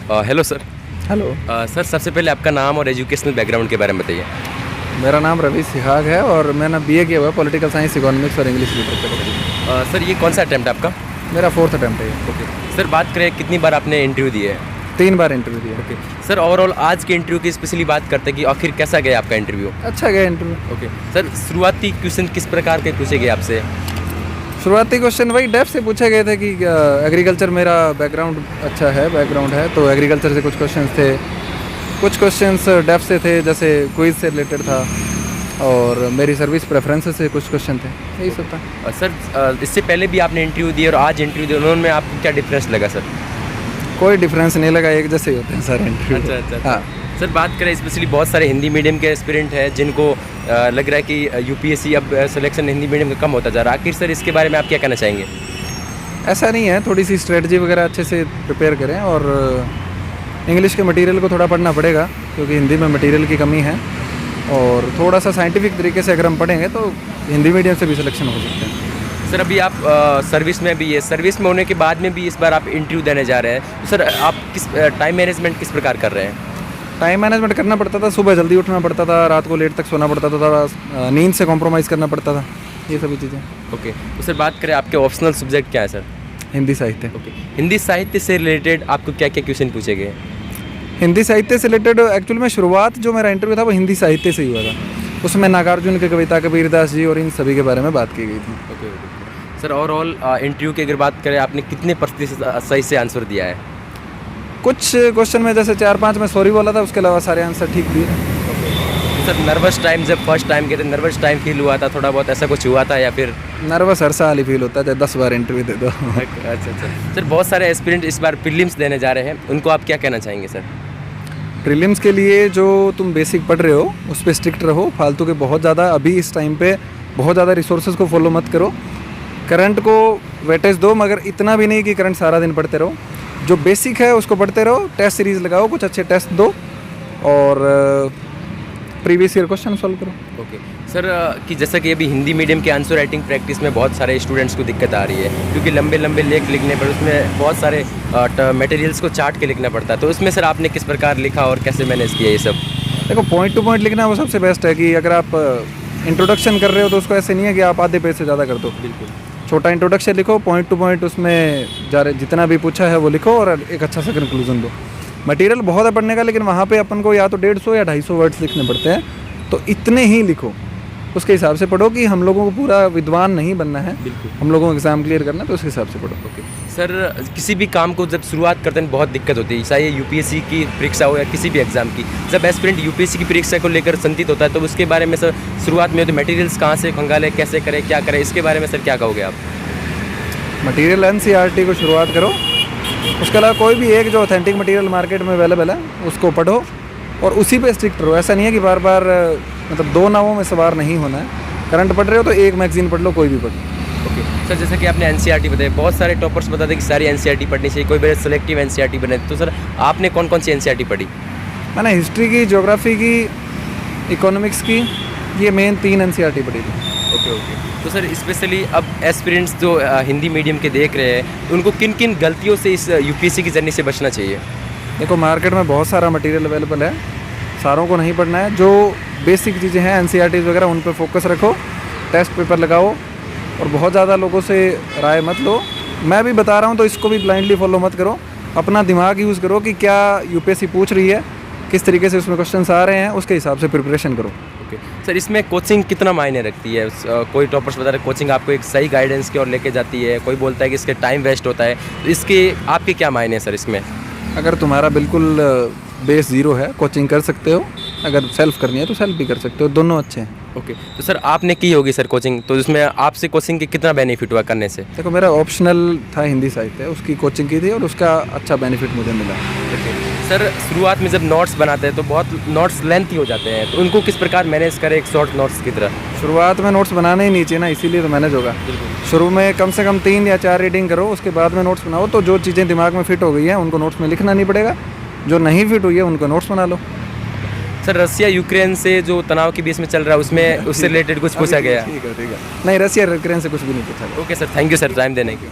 Hello sir. Hello. Sir सबसे पहले आपका नाम और एजुकेशनल बैकग्राउंड के बारे में बताइए। मेरा नाम रवि सिहाग है और मैंने बीए किया हुआ है पॉलिटिकल साइंस, इकोनॉमिक्स और इंग्लिश लिटरेचर। सर ये कौन सा अटैम्प्ट आपका? मेरा 4th अटैम्प्ट है। ओके सर, बात करें कितनी बार आपने इंटरव्यू दिए है? 3 बार इंटरव्यू दिया। ओके सर, ओवरऑल आज के इंटरव्यू की स्पेशली बात करते हैं कि आखिर कैसा गया आपका इंटरव्यू? अच्छा गया इंटरव्यू। ओके सर, शुरुआती क्वेश्चन किस प्रकार के पूछे गए आपसे? शुरुआती क्वेश्चन वही डेप्थ से पूछे गए थे कि एग्रीकल्चर मेरा बैकग्राउंड अच्छा है, बैकग्राउंड है, तो एग्रीकल्चर से कुछ क्वेश्चंस थे। कुछ क्वेश्चंस डेप्थ से थे, जैसे क्विज से रिलेटेड था, और मेरी सर्विस प्रेफरेंसेस से कुछ क्वेश्चन थे, यही सब था। सर इससे पहले भी आपने इंटरव्यू दिया और आज इंटरव्यू दिया, उन्होंने आपको क्या डिफरेंस लगा सर? कोई डिफरेंस नहीं लगा, एक जैसे ही होते हैं सारे इंटरव्यू। अच्छा। हाँ सर बात करें स्पेशली बहुत सारे हिंदी मीडियम के एस्पिरेंट हैं जिनको लग रहा है कि यूपीएससी अब सिलेक्शन हिंदी मीडियम का कम होता जा रहा है। आखिर सर इसके बारे में आप क्या कहना चाहेंगे? ऐसा नहीं है, थोड़ी सी स्ट्रेटजी वगैरह अच्छे से प्रिपेयर करें, और इंग्लिश के मटेरियल को थोड़ा पढ़ना पड़ेगा क्योंकि हिंदी में मटेरियल की कमी है, और थोड़ा सा साइंटिफिक तरीके से अगर हम पढ़ेंगे तो हिंदी मीडियम से भी सिलेक्शन हो सकते हैं। सर अभी आप सर्विस में भी है, सर्विस में होने के बाद में भी इस बार आप इंटरव्यू देने जा रहे हैं, तो सर आप किस टाइम मैनेजमेंट किस प्रकार कर रहे हैं? टाइम मैनेजमेंट करना पड़ता था, सुबह जल्दी उठना पड़ता था, रात को लेट तक सोना पड़ता था, थोड़ा नींद से कॉम्प्रोमाइज़ करना पड़ता था, ये सभी चीज़ें। ओके तो सर बात करें आपके ऑप्शनल सब्जेक्ट क्या है सर? हिंदी साहित्य। ओके, हिंदी साहित्य से रिलेटेड आपको क्या क्या क्वेश्चन पूछे गए? हिंदी साहित्य से रिलेटेड एक्चुअली में शुरुआत जो मेरा इंटरव्यू था वो हिंदी साहित्य से ही हुआ था। उसमें नागार्जुन की कविता, कबीरदास जी और इन सभी के बारे में बात की गई थी। ओके सर, ओवरऑल इंटरव्यू की अगर बात करें आपने कितने प्रतिशत सही से आंसर दिया है? कुछ क्वेश्चन में जैसे 4-5 में सॉरी बोला था, उसके अलावा सारे आंसर ठीक दिए। सर नर्वस टाइम जब फर्स्ट टाइम गए थे, नर्वस टाइम फील हुआ था थोड़ा बहुत, ऐसा कुछ हुआ था या फिर? नर्वस हर साल ही फील होता है, चाहे 10 बार इंटरव्यू दे दो। अच्छा सर, बहुत सारे एस्पिरेंट इस बार प्रीलिम्स देने जा रहे हैं, उनको आप क्या कहना चाहेंगे सर? प्रीलिम्स के लिए जो तुम बेसिक पढ़ रहे हो उस पर स्ट्रिक्ट रहो, फालतू के बहुत ज़्यादा अभी इस टाइम पे बहुत ज़्यादा रिसोर्सेज को फॉलो मत करो। करंट को वेटेज दो, मगर इतना भी नहीं कि करंट सारा दिन पढ़ते रहो। जो बेसिक है उसको पढ़ते रहो, टेस्ट सीरीज़ लगाओ, कुछ अच्छे टेस्ट दो, और प्रीवियस ईयर क्वेश्चन सॉल्व करो। ओके सर, कि जैसा कि अभी हिंदी मीडियम के आंसर राइटिंग प्रैक्टिस में बहुत सारे स्टूडेंट्स को दिक्कत आ रही है, क्योंकि लंबे लंबे लेख लिखने पर उसमें बहुत सारे मटेरियल्स को चाट के लिखना पड़ता है, तो उसमें सर आपने किस प्रकार लिखा और कैसे मैनेज किया ये सब? देखो, पॉइंट टू पॉइंट लिखना वो सबसे बेस्ट है, कि अगर आप इंट्रोडक्शन कर रहे हो तो उसको ऐसे नहीं है कि आप आधे पेज से ज़्यादा कर दो। बिल्कुल, छोटा इंट्रोडक्शन लिखो, पॉइंट टू पॉइंट उसमें जितना भी पूछा है वो लिखो, और एक अच्छा सा कंक्लूजन दो। मटेरियल बहुत है पढ़ने का, लेकिन वहाँ पे अपन को या तो 150 या 250 वर्ड्स लिखने पड़ते हैं, तो इतने ही लिखो, उसके हिसाब से पढ़ो कि हम लोगों को पूरा विद्वान नहीं बनना है, बिल्कुल हम लोगों को एग्ज़ाम क्लियर करना है, तो उसके हिसाब से पढ़ो। ओके सर, किसी भी काम को जब शुरुआत करते हैं बहुत दिक्कत होती है, चाहे यूपीएससी की परीक्षा हो या किसी भी एग्जाम की। जब एस्पिरेंट यूपीएससी की परीक्षा को लेकर चिंतित होता है तो उसके बारे में सर शुरुआत में तो मटेरियल्स कहाँ से खंगालें, कैसे करें, क्या करें, इसके बारे में सर क्या कहोगे आप? मटेरियल NCERT को शुरुआत करो, उसके अलावा कोई भी एक जो ऑथेंटिक मटेरियल मार्केट में अवेलेबल है उसको पढ़ो, और उसी पे स्ट्रिक्ट रहो। ऐसा नहीं है कि बार बार मतलब 2 नावों में सवार नहीं होना है। करंट पढ़ रहे हो तो एक मैगजीन पढ़ लो, कोई भी पढ़ लो। ओके सर, जैसा कि आपने NCERT बताया, बहुत सारे टॉपर्स बताते हैं कि सारी NCERT पढ़नी चाहिए, कोई बड़े सेलेक्टिव NCERT बने, तो सर आपने कौन कौन सी NCERT पढ़ी? मैंने हिस्ट्री की, ज्योग्राफी की, इकोनॉमिक्स की, ये मेन 3 NCERT पढ़ी थी। ओके तो सर स्पेशली अब एस्पिरेंट्स जो हिंदी मीडियम के देख रहे हैं, उनको किन किन गलतियों से इस यूपीएससी की जर्नी से बचना चाहिए? देखो, मार्केट में बहुत सारा मटेरियल अवेलेबल है, सारों को नहीं पढ़ना है। जो बेसिक चीज़ें हैं NCERT वगैरह, उन पर फोकस रखो, टेस्ट पेपर लगाओ, और बहुत ज़्यादा लोगों से राय मत लो। मैं भी बता रहा हूँ तो इसको भी ब्लाइंडली फॉलो मत करो, अपना दिमाग यूज़ करो कि क्या यूपीएससी पूछ रही है, किस तरीके से उसमें क्वेश्चंस आ रहे हैं, उसके हिसाब से प्रिपरेशन करो। ओके सर, इसमें कोचिंग कितना मायने रखती है? कोई टॉपर्स बता रहे कोचिंग आपको एक सही गाइडेंस की ओर लेके जाती है, कोई बोलता है कि इसके टाइम वेस्ट होता है, तो इसके आपके क्या मायने हैं सर इसमें? अगर तुम्हारा बिल्कुल बेस ज़ीरो है, कोचिंग कर सकते हो, अगर सेल्फ करनी है तो सेल्फ भी कर सकते हो, दोनों अच्छे हैं। ओके तो सर आपने की होगी सर कोचिंग, तो इसमें आपसे कोचिंग की कितना बेनिफिट हुआ करने से? देखो, मेरा ऑप्शनल था हिंदी साहित्य, उसकी कोचिंग की थी और उसका अच्छा बेनिफिट मुझे मिला। सर शुरुआत में जब नोट्स बनाते हैं तो बहुत नोट्स लेंथी हो जाते हैं, तो उनको किस प्रकार मैनेज करें एक शॉर्ट नोट्स की तरह? शुरुआत में नोट्स बनाने ही नहीं चाहिए ना, इसीलिए तो मैनेज होगा। शुरू में कम से कम 3 या 4 रीडिंग करो, उसके बाद में नोट्स बनाओ, तो जो चीज़ें दिमाग में फिट हो गई हैं उनको नोट्स में लिखना नहीं पड़ेगा, जो नहीं फिट हुई है उनको नोट्स बना लो। सर रसिया यूक्रेन से जो तनाव के बीच में चल रहा है उसमें उससे रिलेटेड कुछ पूछा गया? ठीक है। नहीं, रसिया यूक्रेन से कुछ भी नहीं पूछा गया। Okay sir, thank you sir time देने की।